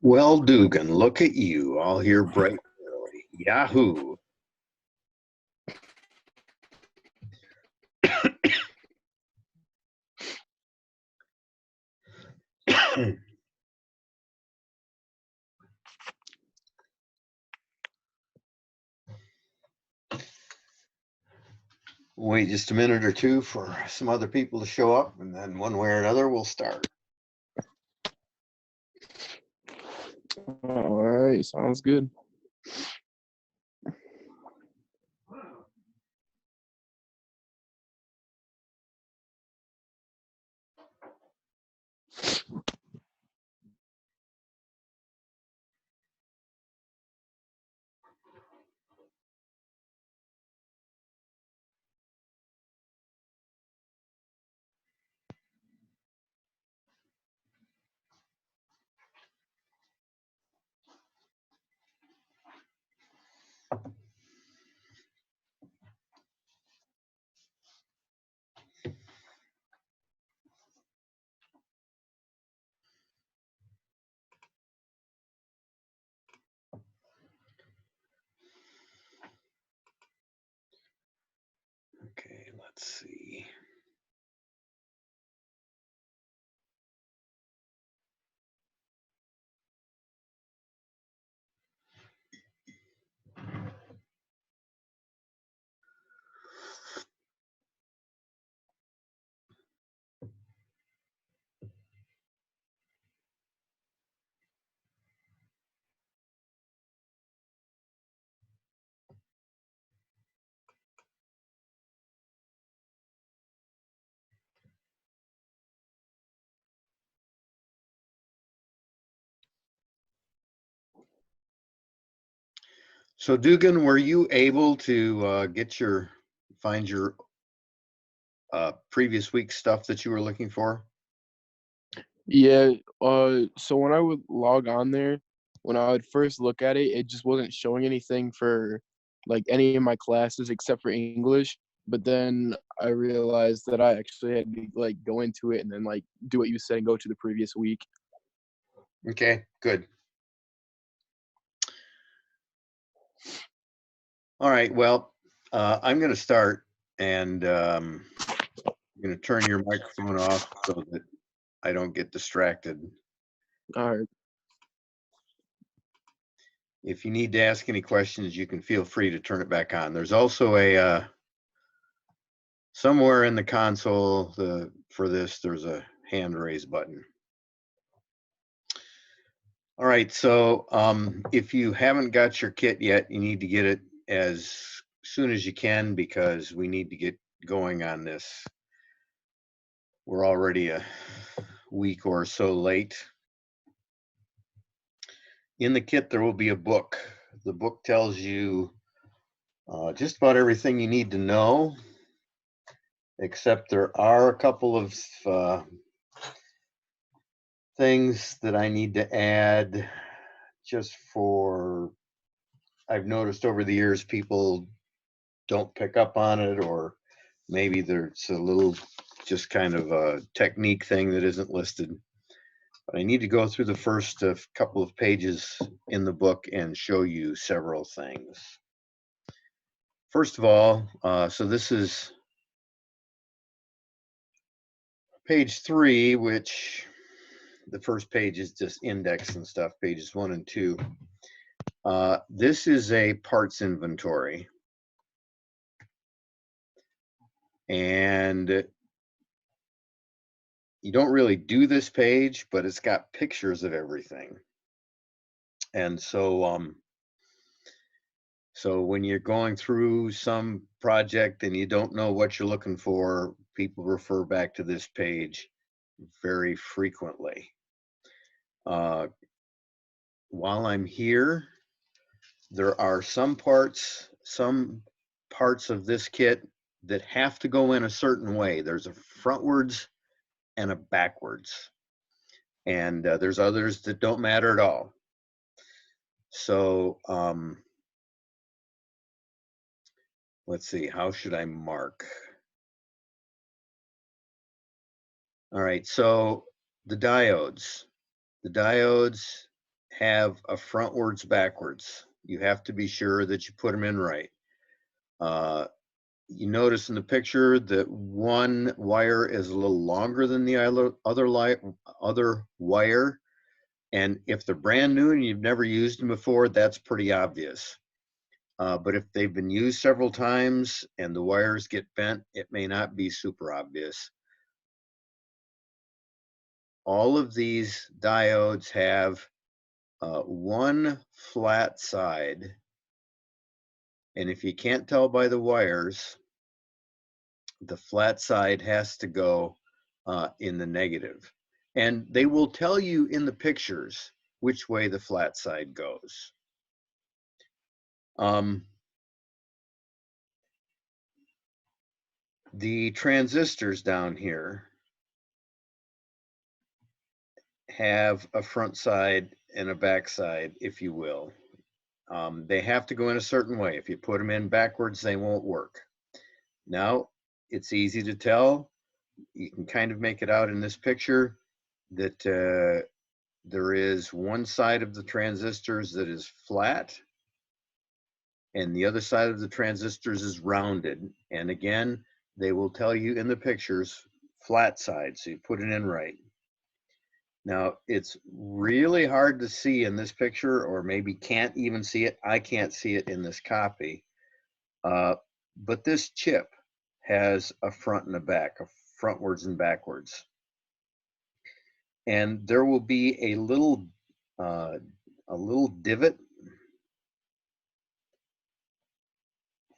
Well, Dugan, look at you, all here bright and early. Yahoo! Wait just a minute or two for some other people to show up, and then one way or another, we'll start. All right, sounds good. Okay, let's see. So, Dugan, were you able to find your previous week's stuff that you were looking for? Yeah, so when I would log on there, when I would first look at it, it just wasn't showing anything for like any of my classes except for English. But then I realized that I actually had to like go into it and then like do what you said and go to the previous week. Okay, good. All right, well, I'm going to start, and I'm going to turn your microphone off so that I don't get distracted. All right. If you need to ask any questions, you can feel free to turn it back on. There's also a somewhere in the console for this, there's a hand raise button. All right, so if you haven't got your kit yet, you need to get it as soon as you can because we need to get going on this. We're already a week or so late. In the kit, there will be a book. The book tells you just about everything you need to know, except there are a couple of things that I need to add just for, I've noticed over the years people don't pick up on it, or maybe there's a little just kind of a technique thing that isn't listed. But I need to go through the first couple of pages in the book and show you several things. First of all, so this is page 3, which the first page is just index and stuff, pages 1 and 2. This is a parts inventory. And you don't really do this page, but it's got pictures of everything. And so, so when you're going through some project and you don't know what you're looking for, people refer back to this page very frequently. While I'm here, there are some parts of this kit that have to go in a certain way. There's a frontwards and a backwards. And there's others that don't matter at all. So let's see, how should I mark? All right, so the diodes have a frontwards backwards. You have to be sure that you put them in right. You notice in the picture that one wire is a little longer than the other wire. And if they're brand new and you've never used them before, that's pretty obvious. But if they've been used several times and the wires get bent, it may not be super obvious. All of these diodes have one flat side. And if you can't tell by the wires, the flat side has to go in the negative. And they will tell you in the pictures which way the flat side goes. The transistors down here have a front side and a back side, if you will. They have to go in a certain way. If you put them in backwards, they won't work. Now, it's easy to tell. You can kind of make it out in this picture that there is one side of the transistors that is flat and the other side of the transistors is rounded. And again, they will tell you in the pictures flat side, so you put it in right. Now, it's really hard to see in this picture, or maybe can't even see it. I can't see it in this copy. But this chip has a front and a back, a frontwards and backwards. And there will be a little divot,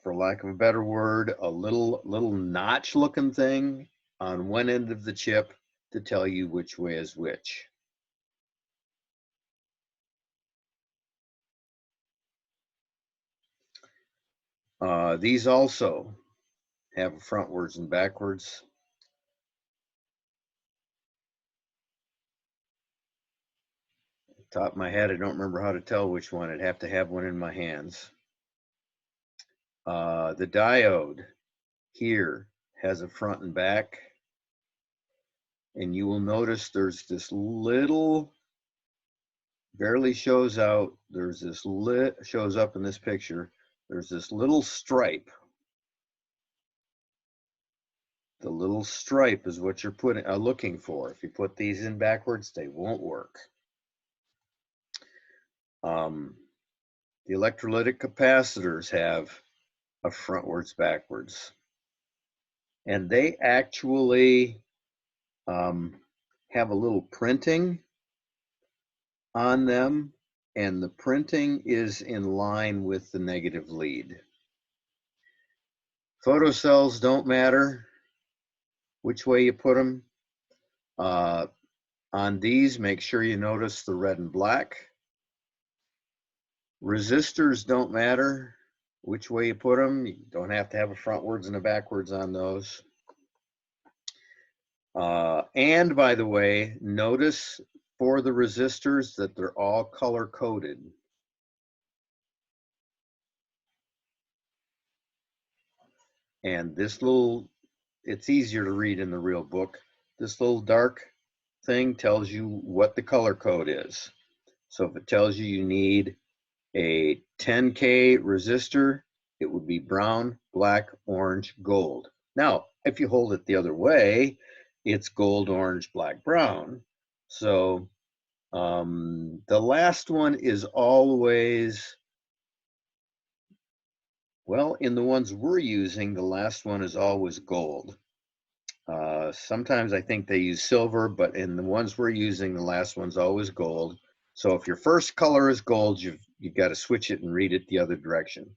for lack of a better word, a little notch looking thing on one end of the chip to tell you which way is which. These also have a frontwards and backwards. Top of my head, I don't remember how to tell which one. I'd have to have one in my hands. The diode here has a front and back. And you will notice there's this little, barely shows out, there's this shows up in this picture, there's this little stripe. The little stripe is what you're looking for. If you put these in backwards, they won't work. The electrolytic capacitors have a frontwards backwards. And they actually have a little printing on them, and the printing is in line with the negative lead. Photocells don't matter which way you put them. On these, make sure you notice the red and black. Resistors don't matter which way you put them. You don't have to have a frontwards and a backwards on those. And by the way, notice for the resistors that they're all color coded. And this little, it's easier to read in the real book. This little dark thing tells you what the color code is. So if it tells you you need a 10K resistor, it would be brown, black, orange, gold. Now, if you hold it the other way, it's gold, orange, black, brown. So the last one is always, well, in the ones we're using, the last one is always gold. Sometimes I think they use silver, but in the ones we're using, the last one's always gold. So if your first color is gold, you've got to switch it and read it the other direction.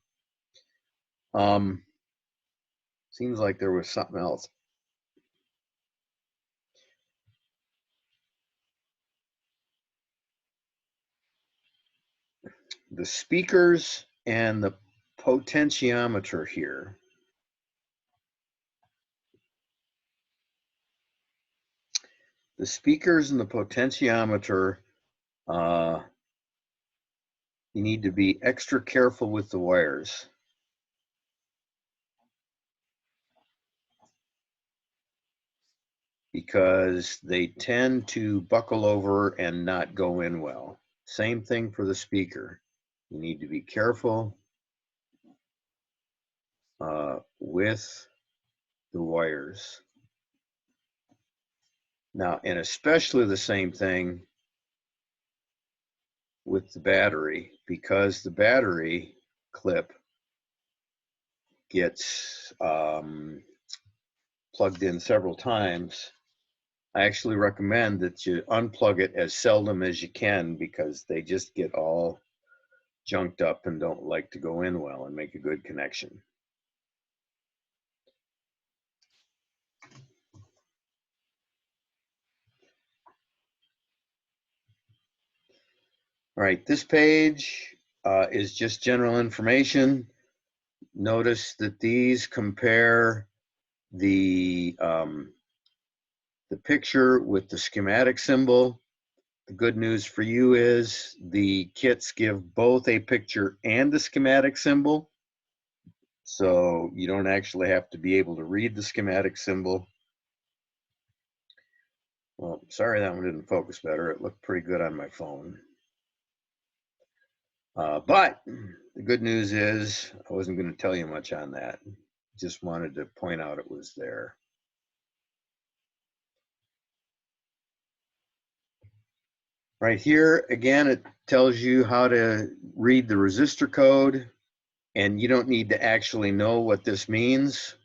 Seems like there was something else. The speakers and the potentiometer here. The speakers and the potentiometer, you need to be extra careful with the wires. Because they tend to buckle over and not go in well. Same thing for the speaker. You need to be careful with the wires. Now, and especially the same thing with the battery, because the battery clip gets plugged in several times. I actually recommend that you unplug it as seldom as you can, because they just get all junked up and don't like to go in well and make a good connection. All right, this page is just general information. Notice that these compare the picture with the schematic symbol. The good news for you is the kits give both a picture and a schematic symbol. So you don't actually have to be able to read the schematic symbol. Well, sorry that one didn't focus better. It looked pretty good on my phone. But the good news is I wasn't going to tell you much on that. Just wanted to point out it was there. Right here, again, it tells you how to read the resistor code, and you don't need to actually know what this means.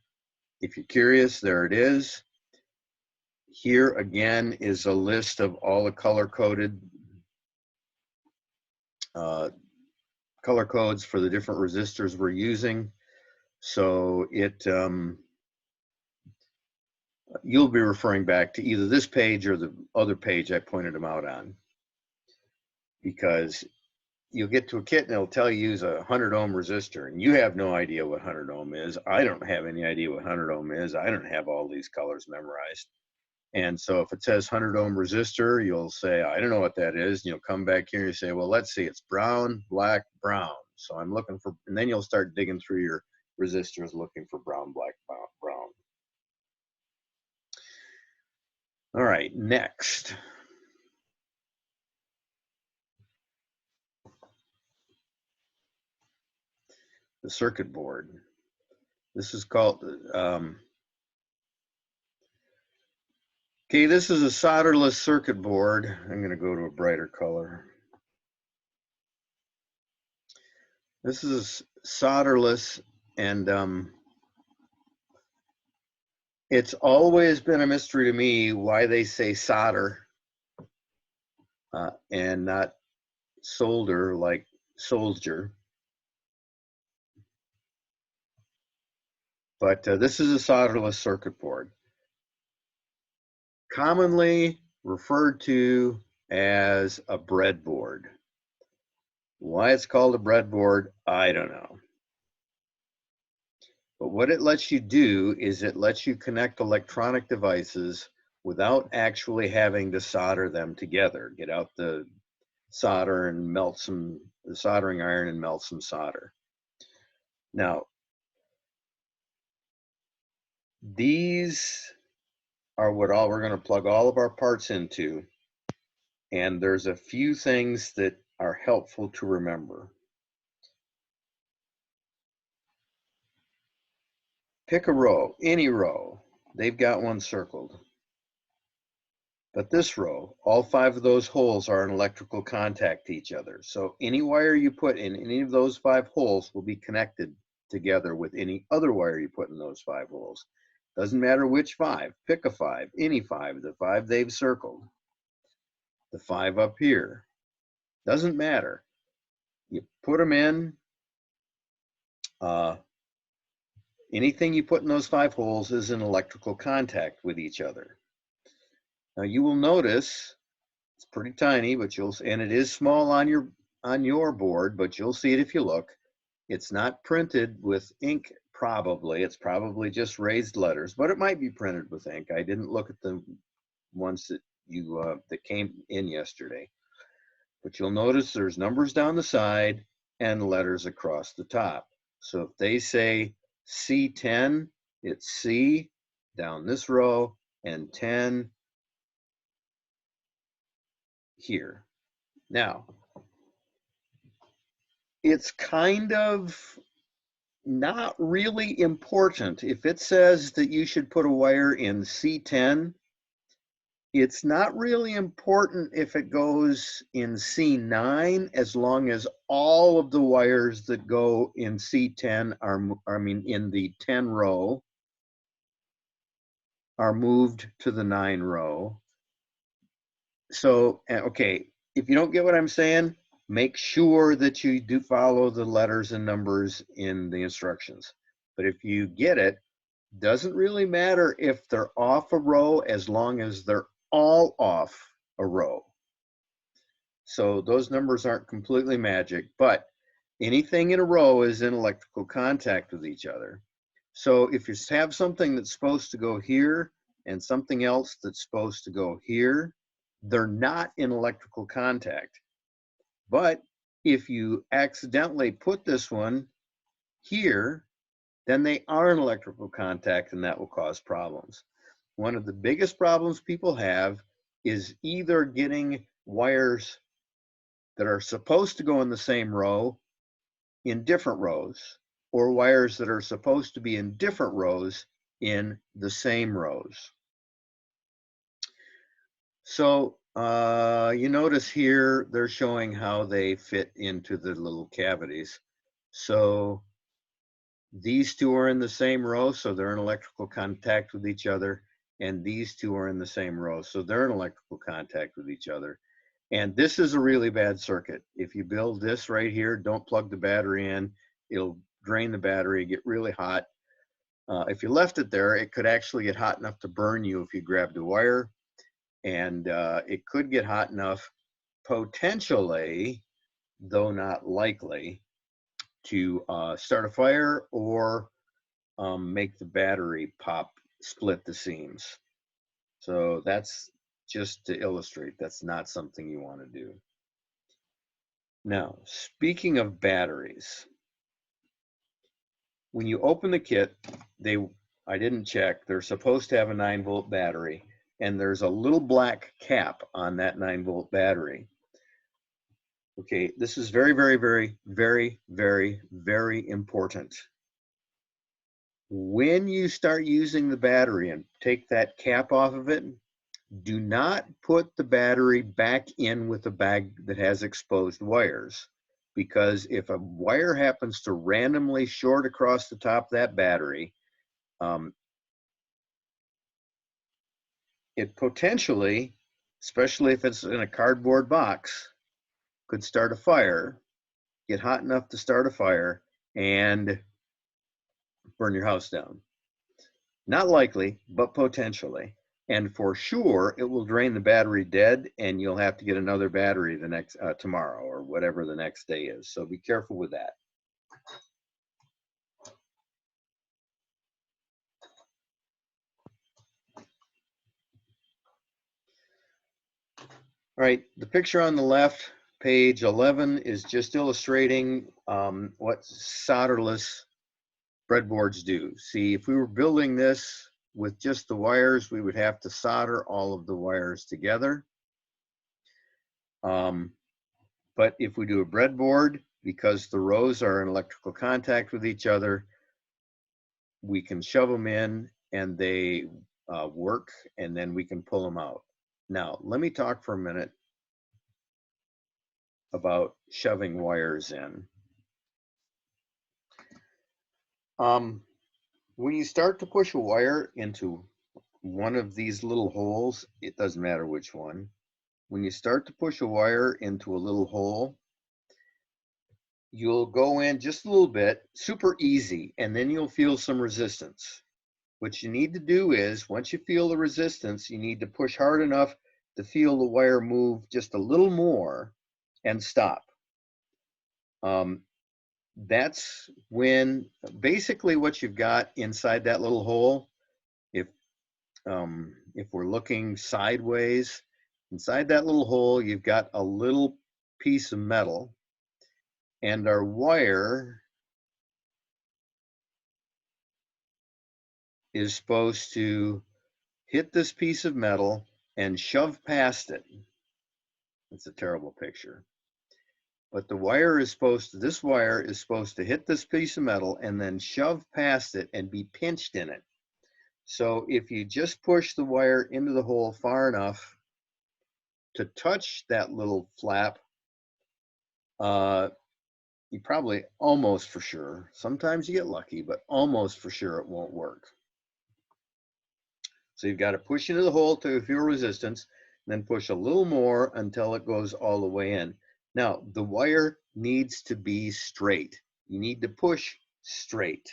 If you're curious, there it is. Here again is a list of all the color-coded color codes for the different resistors we're using. So it you'll be referring back to either this page or the other page I pointed them out on, because you'll get to a kit and it'll tell you use a 100 ohm resistor, and you have no idea what 100 ohm is. I don't have any idea what 100 ohm is. I don't have all these colors memorized. And so if it says 100 ohm resistor, you'll say, I don't know what that is. And you'll come back here and you say, well, let's see, it's brown, black, brown. So I'm looking for, and then you'll start digging through your resistors looking for brown, black, brown. All right, next. The circuit board. This is called, okay, this is a solderless circuit board. I'm going to go to a brighter color. This is solderless, and it's always been a mystery to me why they say solder and not solder like soldier. But this is a solderless circuit board, commonly referred to as a breadboard. Why it's called a breadboard, I don't know. But what it lets you do is it lets you connect electronic devices without actually having to solder them together. Get out the solder and melt the soldering iron and melt some solder. Now, these are what we're going to plug all of our parts into. And there's a few things that are helpful to remember. Pick a row, any row. They've got one circled. But this row, all 5 of those holes are in electrical contact to each other. So any wire you put in any of those 5 holes will be connected together with any other wire you put in those 5 holes. Doesn't matter which 5, pick a 5, any 5, the 5 they've circled. The 5 up here, doesn't matter. You put them in, anything you put in those 5 holes is in electrical contact with each other. Now you will notice it's pretty tiny, but and it is small on your board, but you'll see it if you look. It's not printed with ink, probably. It's probably just raised letters, but it might be printed with ink. I didn't look at the ones that that came in yesterday. But you'll notice there's numbers down the side and letters across the top. So if they say C10, it's C down this row and 10 here. Now, it's kind of not really important. If it says that you should put a wire in C10, it's not really important if it goes in C9, as long as all of the wires that go in C10 in the 10 row are moved to the 9 row. So, okay, if you don't get what I'm saying, make sure that you do follow the letters and numbers in the instructions. But if you get it, doesn't really matter if they're off a row as long as they're all off a row. So those numbers aren't completely magic, but anything in a row is in electrical contact with each other. So if you have something that's supposed to go here and something else that's supposed to go here, they're not in electrical contact. But if you accidentally put this one here, then they are in electrical contact, and that will cause problems. One of the biggest problems people have is either getting wires that are supposed to go in the same row in different rows, or wires that are supposed to be in different rows in the same rows. So you notice here they're showing how they fit into the little cavities. So these two are in the same row, so they're in electrical contact with each other. And these two are in the same row, so they're in electrical contact with each other. And this is a really bad circuit. If you build this right here, don't plug the battery in. It'll drain the battery, get really hot. If you left it there, it could actually get hot enough to burn you if you grabbed a wire. And it could get hot enough, potentially, though not likely, to start a fire or make the battery pop, split the seams. So that's just to illustrate, that's not something you want to do. Now, speaking of batteries, when you open the kit, I didn't check, they're supposed to have a 9-volt battery, and there's a little black cap on that 9-volt battery. Okay, this is very, very, very, very, very, very important. When you start using the battery and take that cap off of it, do not put the battery back in with a bag that has exposed wires, because if a wire happens to randomly short across the top of that battery, it potentially, especially if it's in a cardboard box, could start a fire, get hot enough to start a fire, and burn your house down. Not likely, but potentially. And for sure, it will drain the battery dead, and you'll have to get another battery the next tomorrow or whatever the next day is. So be careful with that. All right, the picture on the left, page 11, is just illustrating what solderless breadboards do. See, if we were building this with just the wires, we would have to solder all of the wires together. But if we do a breadboard, because the rows are in electrical contact with each other, we can shove them in and they work, and then we can pull them out. Now, let me talk for a minute about shoving wires in. When you start to push a wire into one of these little holes, it doesn't matter which one. When you start to push a wire into a little hole, you'll go in just a little bit, super easy, and then you'll feel some resistance. What you need to do is, once you feel the resistance, you need to push hard enough to feel the wire move just a little more and stop. That's when basically what you've got inside that little hole, if we're looking sideways, inside that little hole, you've got a little piece of metal, and our wire is supposed to hit this piece of metal and shove past it. It's a terrible picture. but the wire is supposed to, this wire is supposed to hit this piece of metal and then shove past it and be pinched in it. So if you just push the wire into the hole far enough to touch that little flap, you probably almost for sure, sometimes you get lucky, but almost for sure it won't work. So you've got to push into the hole to feel resistance, and then push a little more until it goes all the way in. Now, the wire needs to be straight. You need to push straight.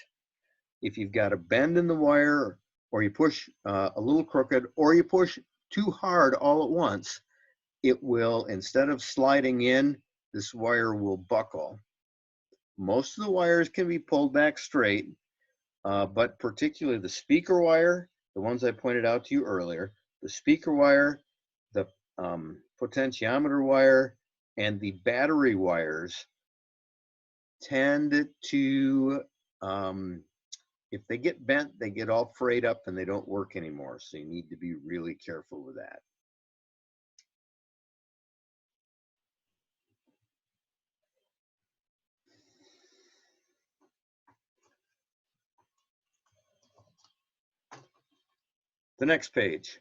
If you've got a bend in the wire, or you push a little crooked, or you push too hard all at once, it will, instead of sliding in, this wire will buckle. Most of the wires can be pulled back straight, but particularly the speaker wire, the ones I pointed out to you earlier, the speaker wire, the potentiometer wire, and the battery wires tend to, if they get bent, they get all frayed up and they don't work anymore. So you need to be really careful with that. The next page.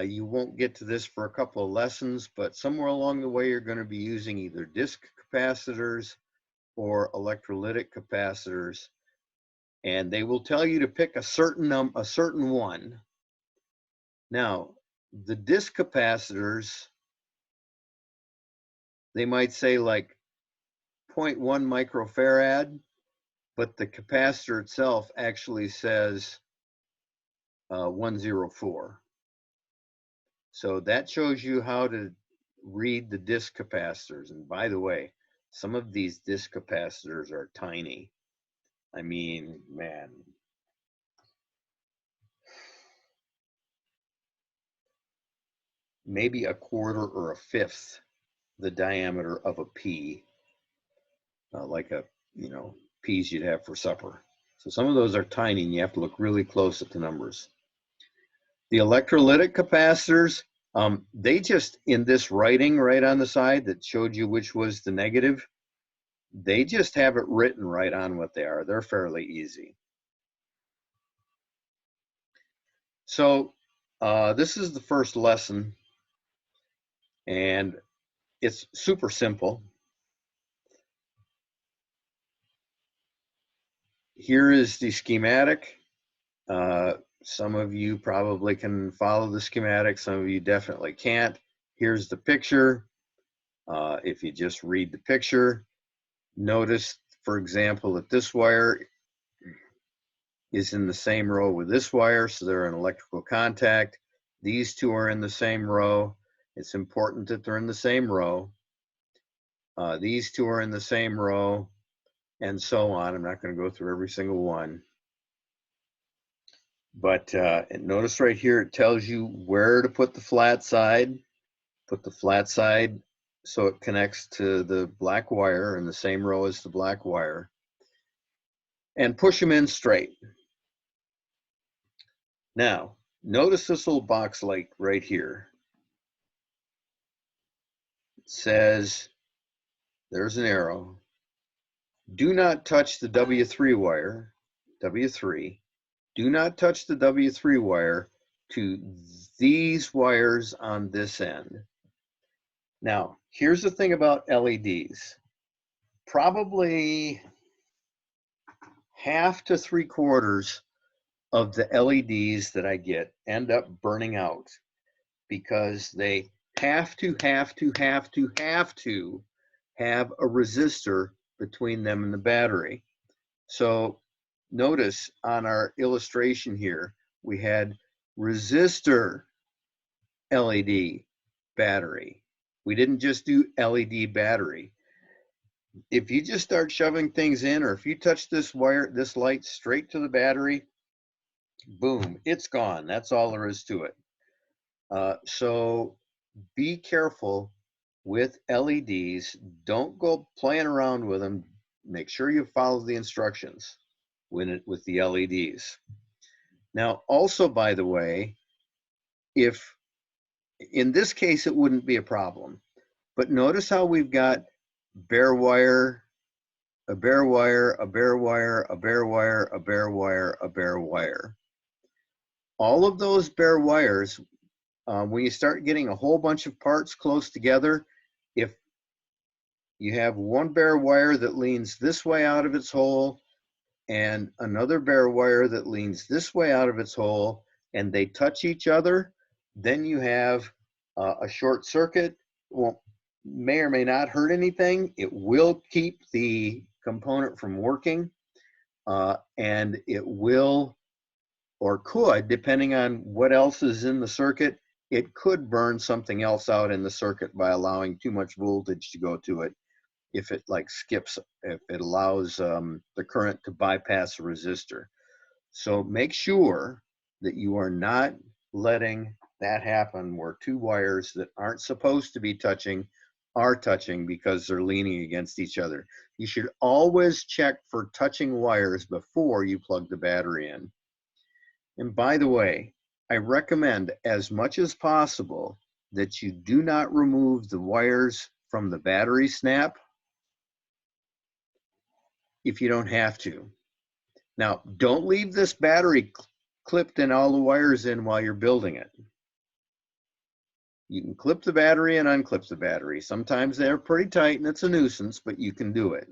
You won't get to this for a couple of lessons, but somewhere along the way, you're going to be using either disc capacitors or electrolytic capacitors, and they will tell you to pick a certain one. Now, the disc capacitors, they might say like 0.1 microfarad, but the capacitor itself actually says 104. So that shows you how to read the disc capacitors. And by the way, some of these disc capacitors are tiny. I mean, man. Maybe a quarter or a fifth the diameter of a pea, like a, peas you'd have for supper. So some of those are tiny and you have to look really close at the numbers. The electrolytic capacitors, they just, in this writing right on the side that showed you which was the negative, they just have it written right on what they are. They're fairly easy. So this is the first lesson, and it's super simple. Here is the schematic. Some of you probably can follow the schematic. Some of you definitely can't. Here's the picture. If you just read the picture, notice, for example, that this wire is in the same row with this wire, so they're in electrical contact. These two are in the same row. It's important that they're in the same row. These two are in the same row, and so on. I'm not going to go through every single one. But notice right here, it tells you where to put the flat side. Put the flat side so it connects to the black wire in the same row as the black wire. And push them in straight. Now, notice this little box light right here. It says, there's an arrow. Do not touch the W3 wire, W3. Do not touch the W3 wire to these wires on this end. Now, here's the thing about LEDs. Probably half to 3/4 of the LEDs that I get end up burning out because they have to have a resistor between them and the battery. So notice on our illustration here, we had resistor LED battery. We didn't just do LED battery. If you just start shoving things in, or if you touch this wire, this light straight to the battery, boom, it's gone. That's all there is to it. So be careful with LEDs. Don't go playing around with them. Make sure you follow the instructions with the LEDs. Now, also, by the way, if in this case, it wouldn't be a problem. But notice how we've got bare wire, a bare wire, a bare wire, a bare wire, a bare wire, a bare wire. All of those bare wires, when you start getting a whole bunch of parts close together, if you have one bare wire that leans this way out of its hole and another bare wire that leans this way out of its hole, and they touch each other, then you have a short circuit. Well, may or may not hurt anything. It will keep the component from working, and it will, or could, depending on what else is in the circuit, it could burn something else out in the circuit by allowing too much voltage to go to it. If it like skips, if it allows the current to bypass a resistor. So make sure that you are not letting that happen where two wires that aren't supposed to be touching are touching because they're leaning against each other. You should always check for touching wires before you plug the battery in. And by the way, I recommend as much as possible that you do not remove the wires from the battery snap if you don't have to. Now, don't leave this battery clipped and all the wires in while you're building it. You can clip the battery and unclip the battery. Sometimes they're pretty tight and it's a nuisance, but you can do it.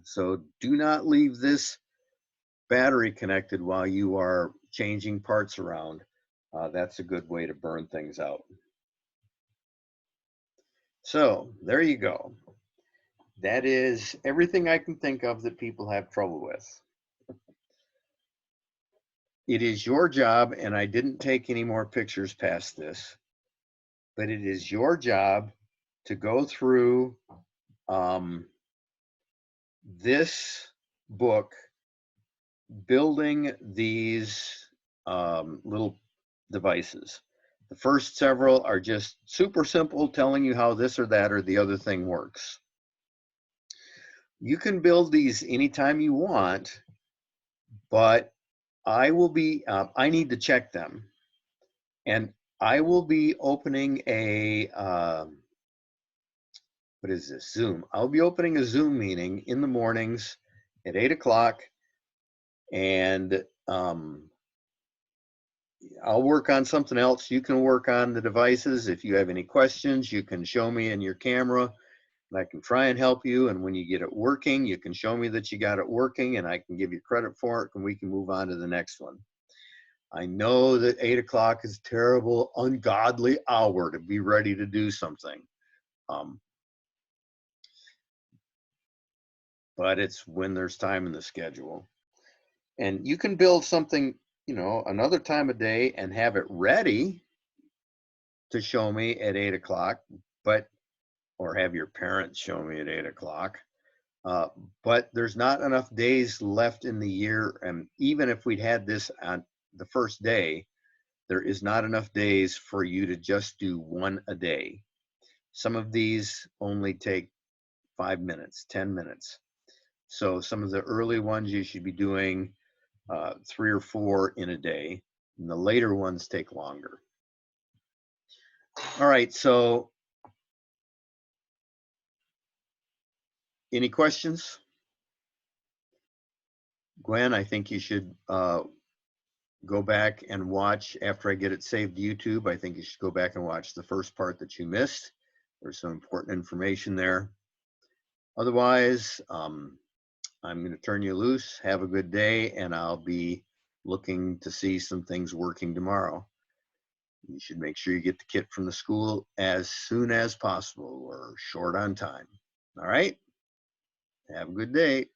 So do not leave this battery connected while you are changing parts around. That's a good way to burn things out. So there you go. That is everything I can think of that people have trouble with. It is your job, and I didn't take any more pictures past this, but it is your job to go through this book, building these little devices. The first several are just super simple, telling you how this or that or the other thing works. You can build these anytime you want, but I will be, I need to check them. And I will be opening a, what is this, Zoom. I'll be opening a Zoom meeting in the mornings at 8 o'clock, and I'll work on something else. You can work on the devices. If you have any questions, you can show me in your camera, and I can try and help you. And when you get it working, you can show me that you got it working, and I can give you credit for it, and we can move on to the next one. I know that 8 o'clock is a terrible, ungodly hour to be ready to do something. But it's when there's time in the schedule. And you can build something, you know, another time of day and have it ready to show me at 8 o'clock, but, or have your parents show me at 8 o'clock. But there's not enough days left in the year. And even if we'd had this on the first day, there is not enough days for you to just do one a day. Some of these only take 5 minutes, 10 minutes. So some of the early ones you should be doing 3 or 4 in a day, and the later ones take longer. All right, so any questions? Gwen, I think you should go back and watch, after I get it saved to YouTube, I think you should go back and watch the first part that you missed. There's some important information there. Otherwise, I'm going to turn you loose. Have a good day, and I'll be looking to see some things working tomorrow. You should make sure you get the kit from the school as soon as possible. We're short on time. All right? Have a good day.